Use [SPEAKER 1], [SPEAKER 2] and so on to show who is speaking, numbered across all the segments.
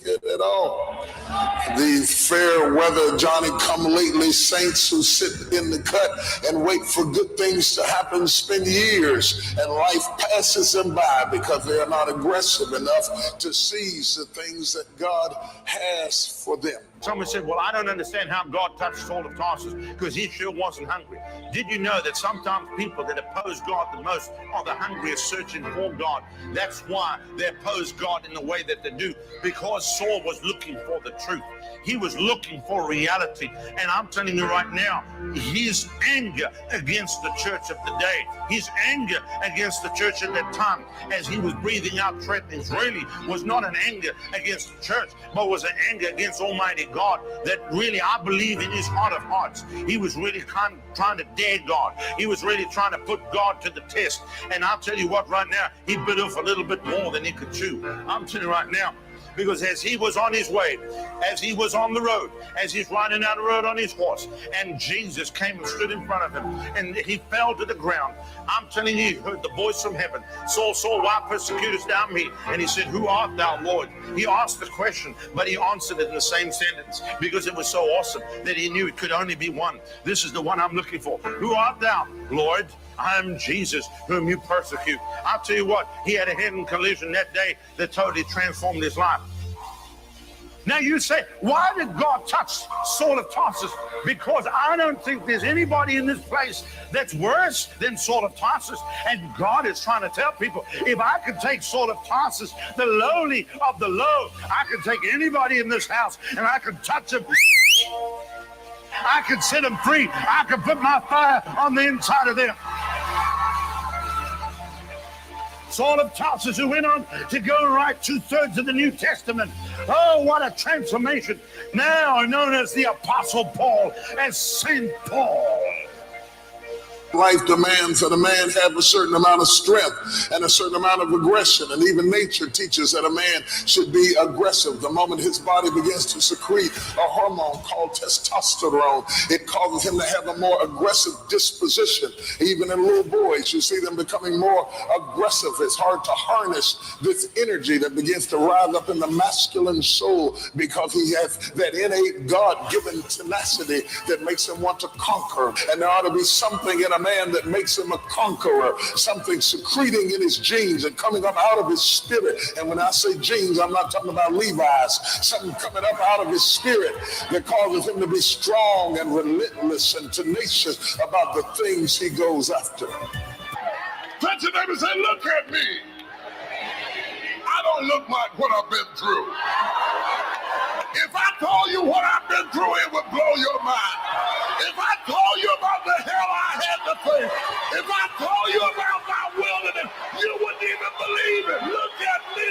[SPEAKER 1] it at all. The fair weather Johnny come lately saints who sit in the cut and wait for good things to happen spend years, and life passes them by because they are not aggressive enough to seize the things that God has for them.
[SPEAKER 2] Someone said, well, I don't understand how God touched Saul of Tarsus because he sure wasn't hungry. Did you know that sometimes people that oppose God the most are the hungriest searching for God? That's why they oppose God in the way that they do, because Saul was looking for the truth. He was looking for reality. And I'm telling you right now, his anger against the church of the day, his anger against the church at that time, as he was breathing out threatenings, really was not an anger against the church, but was an anger against Almighty God. That really, I believe in his heart of hearts, he was really trying to dare God. He was really trying to put God to the test. And I'll tell you what, right now, he bit off a little bit more than he could chew. I'm telling you right now, because as he was on his way, as he was on the road, as he's riding down the road on his horse, and Jesus came and stood in front of him, and he fell to the ground. I'm telling you, he heard the voice from heaven. Saul, Saul, why persecutest thou me? And he said, who art thou, Lord? He asked the question, but he answered it in the same sentence, because it was so awesome that he knew it could only be one. This is the one I'm looking for. Who art thou, Lord? I'm Jesus, whom you persecute. I'll tell you what, he had a head-on collision that day that totally transformed his life. Now you say, why did God touch Saul of Tarsus? Because I don't think there's anybody in this place that's worse than Saul of Tarsus. And God is trying to tell people, if I could take Saul of Tarsus, the lowly of the low, I could take anybody in this house and I could touch him. I could set them free. I could put my fire on the inside of them. Saul of Tarsus, who went on to go and write 2/3 of the New Testament. Oh, what a transformation. Now known as the Apostle Paul, as St. Paul.
[SPEAKER 1] Life demands that a man have a certain amount of strength and a certain amount of aggression. And even nature teaches that a man should be aggressive. The moment his body begins to secrete a hormone called testosterone, it causes him to have a more aggressive disposition. Even in little boys, you see them becoming more aggressive. It's hard to harness this energy that begins to rise up in the masculine soul because he has that innate God-given tenacity that makes him want to conquer. And there ought to be something in a man that makes him a conqueror, something secreting in his genes and coming up out of his spirit. And when I say genes, I'm not talking about Levi's, something coming up out of his spirit that causes him to be strong and relentless and tenacious about the things he goes after.
[SPEAKER 3] Touch your neighbor and say, look at me. I don't look like what I've been through. If I told you what I've been through, it would blow your mind. If I told you about the hell I had to face, if I told you about my wilderness, you wouldn't even believe it. Look at me.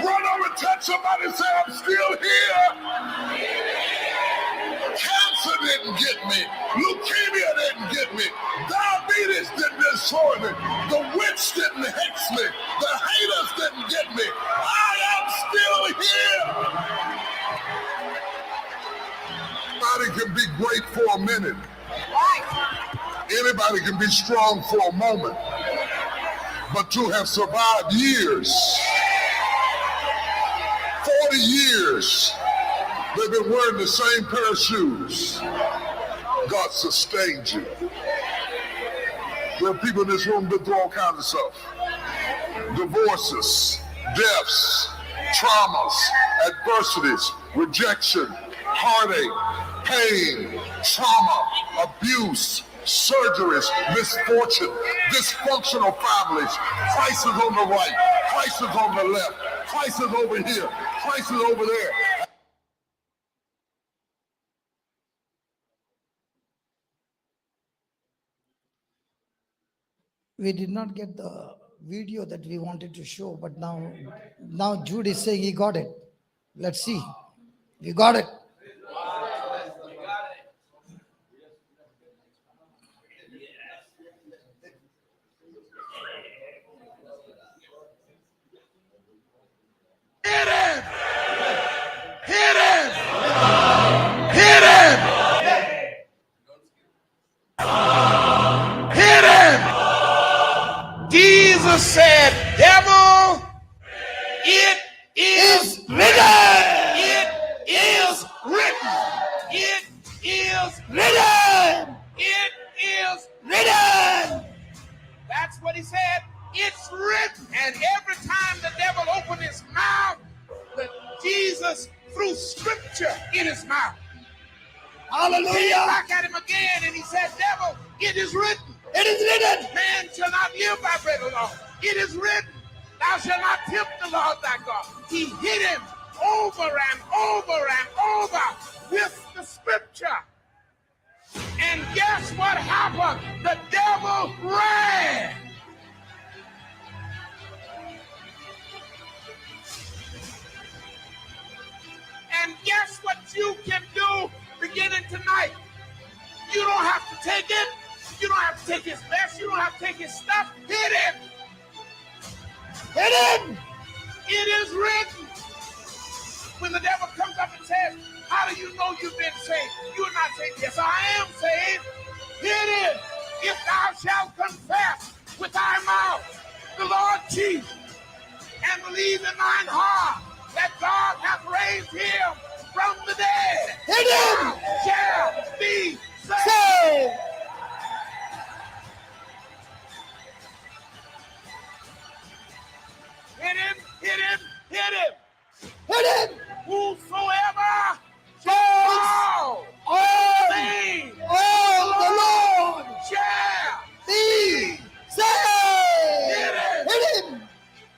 [SPEAKER 3] Run over and touch somebody and say, I'm still here. Cancer didn't get me. Leukemia didn't get me. Diabetes didn't destroy me. The witch didn't hex me. The haters didn't get me. I am still here. Anybody can be great for a minute. Anybody can be strong for a moment. But to have survived years, 40 years, they've been wearing the same pair of shoes. God sustained you. There are people in this room that do all kinds of stuff. Divorces, deaths, traumas, adversities, rejection, heartache, pain, trauma, abuse, surgeries, misfortune, dysfunctional families, crisis on the right, crisis on the left, crisis over here, crisis over there.
[SPEAKER 4] We did not get the video that we wanted to show, but now Jude is saying he got it. Let's see. You got it.
[SPEAKER 3] Hit him! Hit him! Hit him! Hit him! Jesus said, devil,
[SPEAKER 5] written. And every time the devil opened his mouth, Jesus threw scripture in his mouth.
[SPEAKER 4] Hallelujah.
[SPEAKER 5] He came back at him again and he said, devil, it is written.
[SPEAKER 4] It is written.
[SPEAKER 5] Man shall not live by bread alone. It is written, thou shalt not tempt the Lord thy God. He hit him over and over and over with the scripture. And guess what happened? The devil ran. And guess what you can do beginning tonight? You don't have to take it. You don't have to take his mess. You don't have to take his stuff. Hit him.
[SPEAKER 4] Hit him.
[SPEAKER 5] It is written. When the devil comes up and says, how do you know you've been saved? You're not saved. Yes, I am saved. Hit him. If thou shalt confess with thy mouth the Lord Jesus and believe in thine heart that God hath raised him from the dead,
[SPEAKER 4] Hit him.
[SPEAKER 5] thou shalt be saved.
[SPEAKER 4] Say.
[SPEAKER 5] Hit him, hit him, hit him.
[SPEAKER 4] Hit him.
[SPEAKER 5] Whosoever shall
[SPEAKER 4] Yes.
[SPEAKER 5] call
[SPEAKER 4] Oh,
[SPEAKER 5] the name
[SPEAKER 4] oh, the Lord.
[SPEAKER 5] shall
[SPEAKER 4] Be saved. Hit him.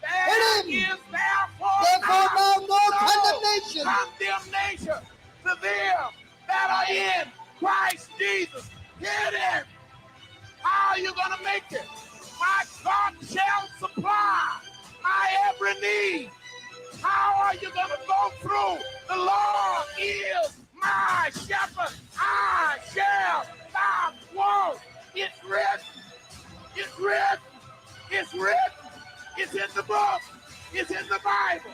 [SPEAKER 5] There
[SPEAKER 4] Hit him.
[SPEAKER 5] is therefore
[SPEAKER 4] Therefore now no
[SPEAKER 5] no
[SPEAKER 4] condemnation.
[SPEAKER 5] condemnation to them that are in Christ Jesus. Hit him. How are you going to make it? My God shall supply my every need. How are you going to go through? The Lord is my shepherd. I shall not want. It's written. It's written. It's written. It's in the book. It's in the Bible.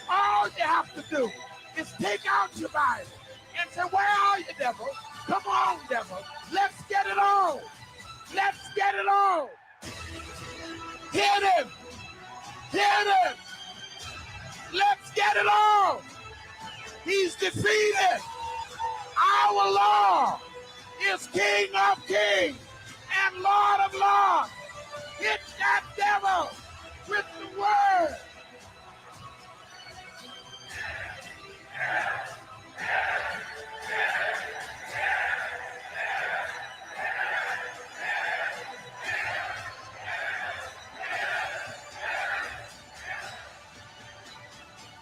[SPEAKER 5] All you have to do is take out your Bible and say, where are you, devil? Come on, devil. Let's get it on. Let's get it on. Hit him. Hit him. Let's get it on. He's defeated. Our Lord is King of kings and Lord of lords. Hit that devil with the word.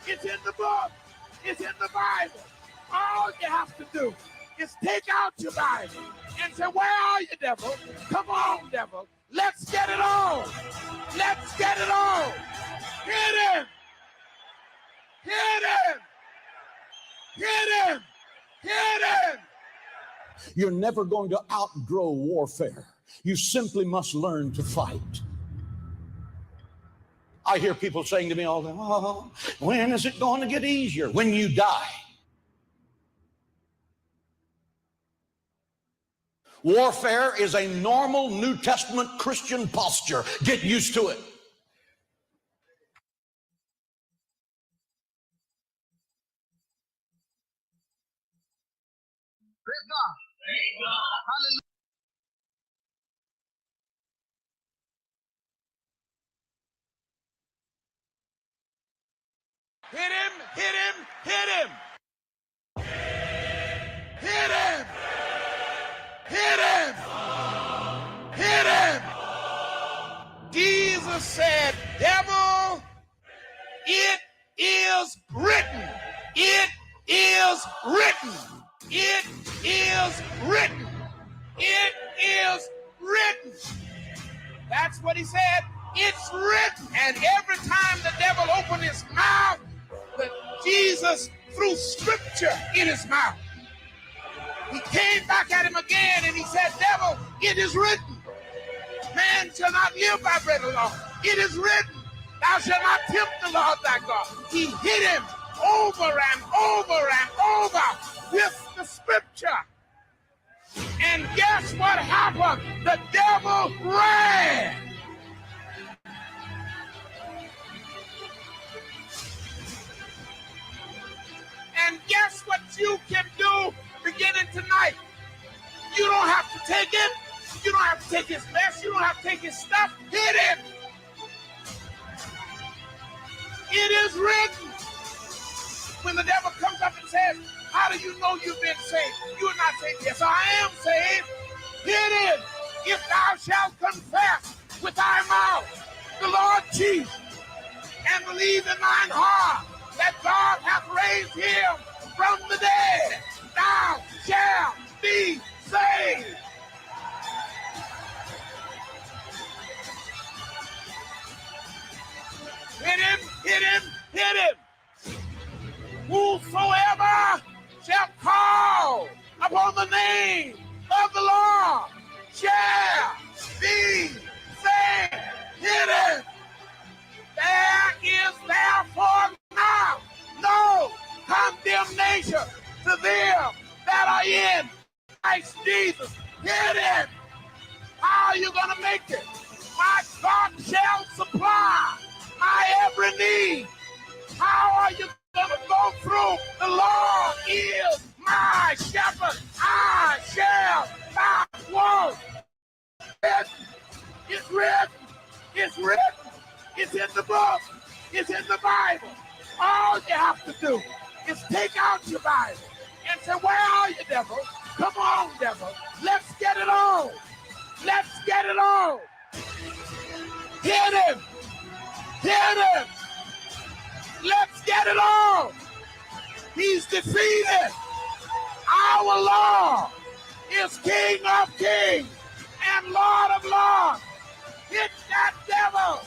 [SPEAKER 5] It's in the book. It's in the Bible. All you have to do is take out your Bible and say, where are you, devil? Come on, devil. Let's get it on. Let's get it on. Hit him. Hit him. Hit him. Hit him.
[SPEAKER 6] You're never going to outgrow warfare. You simply must learn to fight. I hear people saying to me all the time, oh, when is it going to get easier? When you die. Warfare is a normal New Testament Christian posture. Get used to it.
[SPEAKER 5] Praise God. Praise God. Hallelujah. Hit him, hit him, hit him. Hit him. Hit him. Hit him. Jesus said, devil, it is written. It is written. It is written. It is written. That's what he said. It's written. And every time the devil opened his mouth, Jesus threw scripture in his mouth. He came back at him again and he said, devil, it is written. Man shall not live by bread alone. It is written. Thou shalt not tempt the Lord thy God. He hit him over and over and over with the scripture. And guess what happened? The devil ran. And guess what you can do beginning tonight? You don't have to take it. You don't have to take his mess. You don't have to take his stuff. Hit him. It is written. When the devil comes up and says, how do you know you've been saved? You are not saved. Yes, I am saved. Here it is. If thou shalt confess with thy mouth the Lord Jesus and believe in thine heart that God hath raised him from the dead, thou shalt be saved. Hit him, hit him, hit him. Whosoever shall call upon the name of the Lord shall be saved. Hit him. There is therefore now no condemnation to them that are in Christ Jesus. Hit him. How are you going to make it? My God shall supply my every need. How are you going to go through? The Lord is my shepherd. I shall not want. It's written. It's written. It's in the book. It's in the Bible. All you have to do is take out your Bible and say, where are you, devil? Come on, devil. Let's get it on. Let's get it on. Hit him. Hit him. Let's get it on. He's defeated. Our Lord is King of kings and Lord of lords. Hit that devil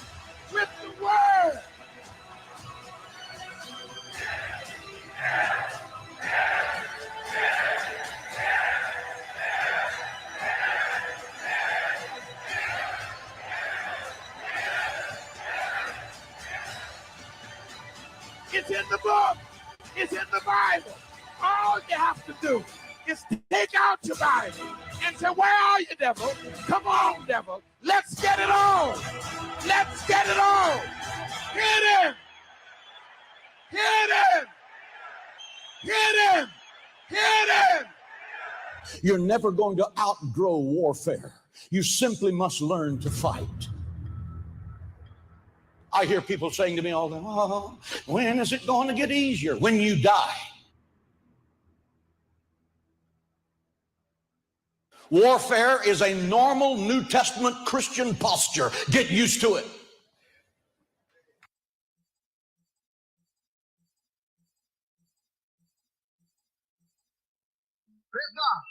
[SPEAKER 5] with the word. It's in the book. It's in the Bible. All you have to do is take out your Bible and say, where are you, devil? Come on, devil. Let's get it on. Let's get it on. Hit him. Hit him. Hit him. Hit him.
[SPEAKER 6] You're never going to outgrow warfare. You simply must learn to fight. I hear people saying to me all the time, oh, when is it going to get easier? When you die. Warfare is a normal New Testament Christian posture. Get used to it.
[SPEAKER 7] Praise God.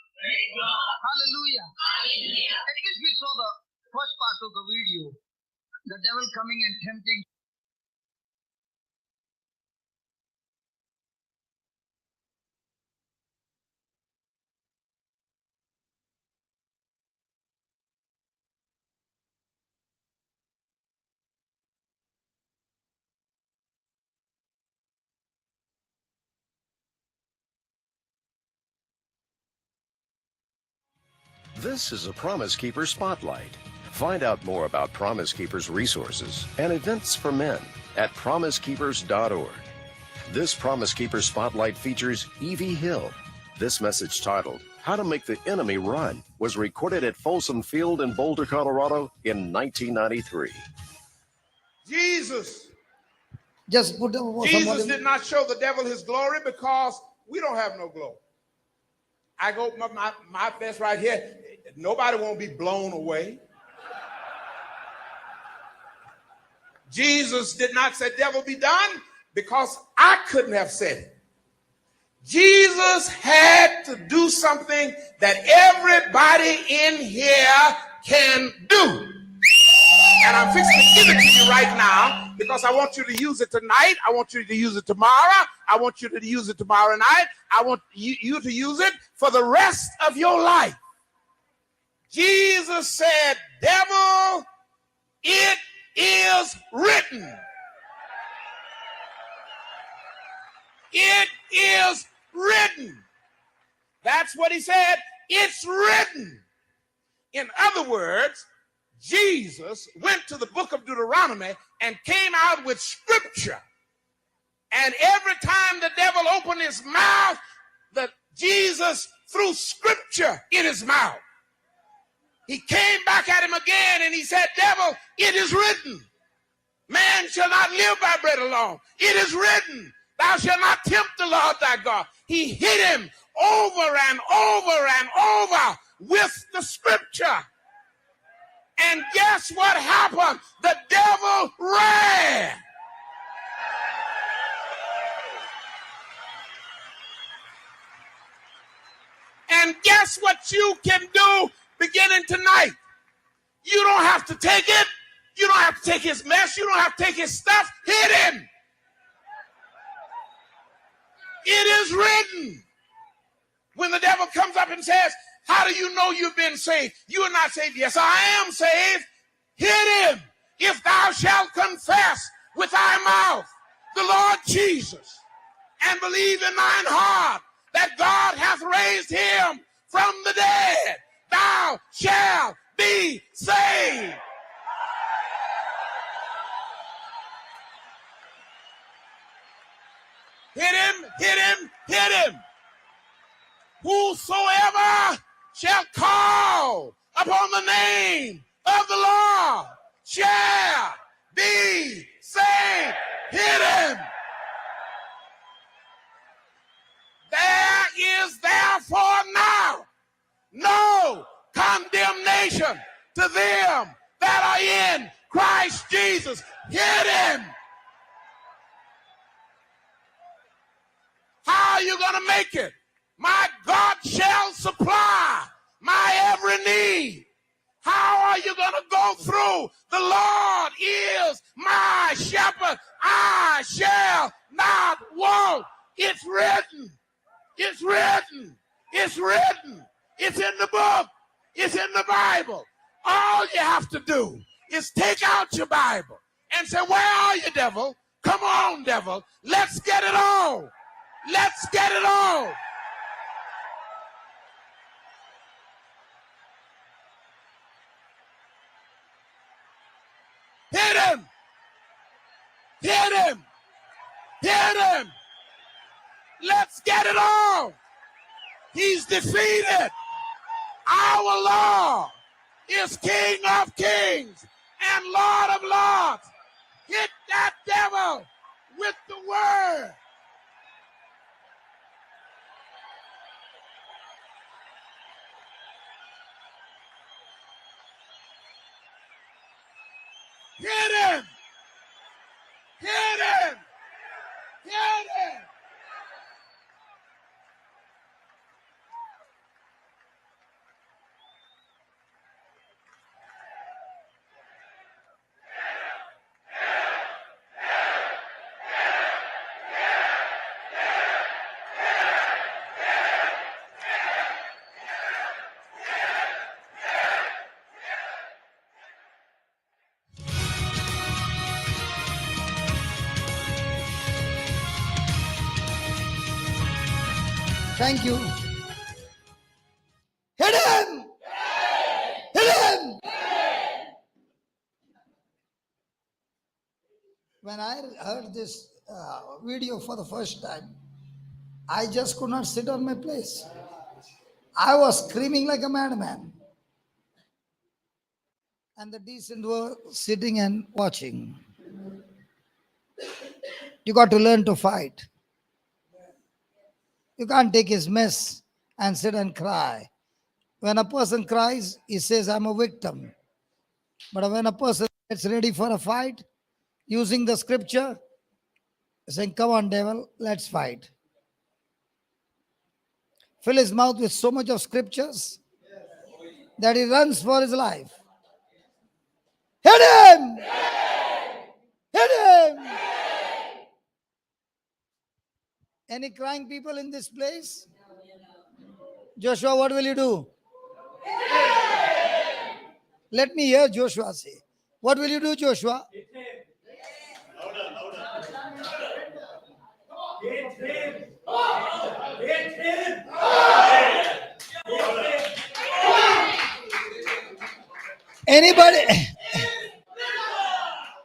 [SPEAKER 7] Hallelujah. I guess we saw the first part of the video. The devil coming and tempting.
[SPEAKER 8] This is a Promise Keeper Spotlight. Find out more about Promise Keeper's resources and events for men at promisekeepers.org. This Promise Keeper Spotlight features Evie Hill. This message, titled How to Make the Enemy Run, was recorded at Folsom Field in Boulder, Colorado in 1993.
[SPEAKER 5] Jesus
[SPEAKER 4] Just put
[SPEAKER 5] Jesus did not show the devil his glory because we don't have no glory. I go my fist right here. Nobody won't be blown away. Jesus did not say, devil, be done, because I couldn't have said it. Jesus had to do something that everybody in here can do. And I'm fixing to give it to you right now because I want you to use it tonight. I want you to use it tomorrow. I want you to use it tomorrow night. I want you to use it for the rest of your life. Jesus said, devil, it is written. It is written. That's what he said. It's written. In other words, Jesus went to the book of Deuteronomy and came out with scripture. And every time the devil opened his mouth, Jesus threw scripture in his mouth. He came back at him again and he said, devil, it is written. Man shall not live by bread alone. It is written, thou shalt not tempt the Lord thy God. He hit him over and over and over with the scripture. And guess what happened? The devil ran. And guess what you can do beginning tonight? You don't have to take it. You don't have to take his mess. You don't have to take his stuff. Hit him. It is written. When the devil comes up and says, how do you know you've been saved? You are not saved. Yes, I am saved. Hit him. If thou shalt confess with thy mouth the Lord Jesus and believe in thine heart that God hath raised him from the dead, thou shalt be saved. Hit him, hit him, hit him. Whosoever shall call upon the name of the Lord shall be saved. Hit him. There is therefore now no condemnation to them that are in Christ Jesus. Hit him. How are you going to make it? My God shall supply my every need. How are you going to go through? The Lord is my shepherd. I shall not want. It's written. It's written. It's written. It's in the book. It's in the Bible. All you have to do is take out your Bible and say, where are you, devil? Come on, devil. Let's get it on. Let's get it on. Hit him. Hit him. Hit him. Let's get it on. He's defeated. Our Lord is King of kings and Lord of lords. Hit that devil with the word. Hit him! Hit him! Hit him!
[SPEAKER 4] Thank you. Hit him! Hit him! When I heard this video for the first time, I just could not sit on my place. I was screaming like a madman. And the decent were sitting and watching. You got to learn to fight. You can't take his mess and sit and cry. When a person cries, he says, I'm a victim. But when a person gets ready for a fight, using the scripture, saying, come on, devil, let's fight. Fill his mouth with so much of scriptures that he runs for his life. Hit him! Hit him! Any crying people in this place? Joshua, what will you do? Let me hear Joshua say. What will you do, Joshua?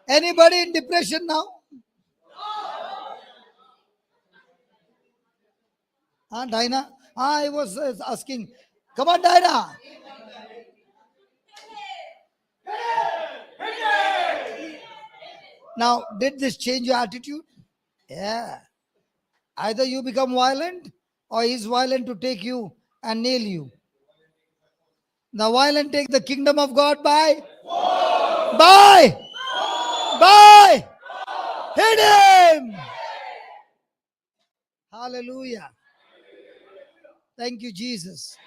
[SPEAKER 4] Anybody in depression now? Dinah? I was asking. Come on, Dinah. Now, did this change your attitude? Yeah. Either you become violent or he's violent to take you and nail you. The violent take the kingdom of God by. Hit him. Hallelujah. Thank you, Jesus.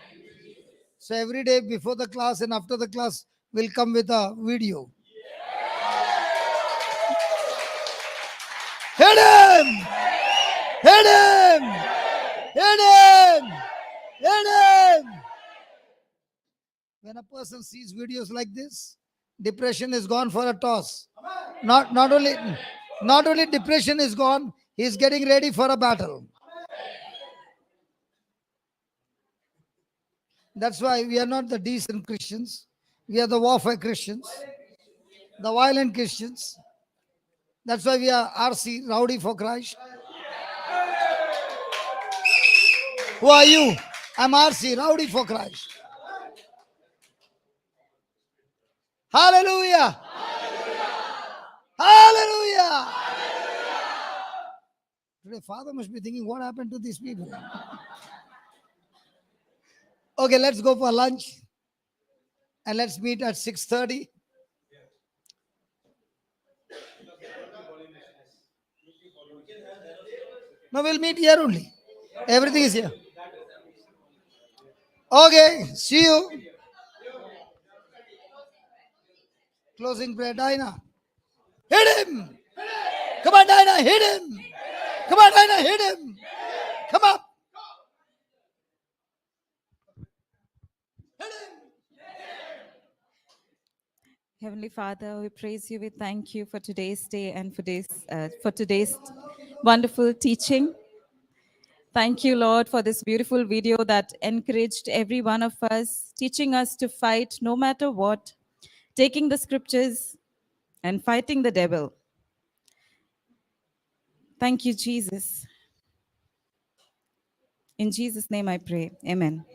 [SPEAKER 4] So every day before the class and after the class, we'll come with a video. Hit him! Hit him! Hit him! Hit him! When a person sees videos like this, depression is gone for a toss. Not only depression is gone, he's getting ready for a battle. That's why we are not the decent Christians. We are the warfare Christians, the violent Christians. That's why we are RC, Rowdy for Christ. Who are you? I'm RC, Rowdy for Christ. Hallelujah. Hallelujah. Today, Father must be thinking, what happened to these people? Okay, let's go for lunch. And let's meet at 6:30. No, we'll meet here only. Everything is here. Okay, see you. Closing prayer, Dinah. Hit him! Come on, Dinah, hit him! Come on, Dinah, hit him! Come up!
[SPEAKER 9] Heavenly Father, we praise you. We thank you for today's day and for today's wonderful teaching. Thank you, Lord, for this beautiful video that encouraged every one of us, teaching us to fight no matter what, taking the scriptures and fighting the devil. Thank you, Jesus. In Jesus' name I pray. Amen.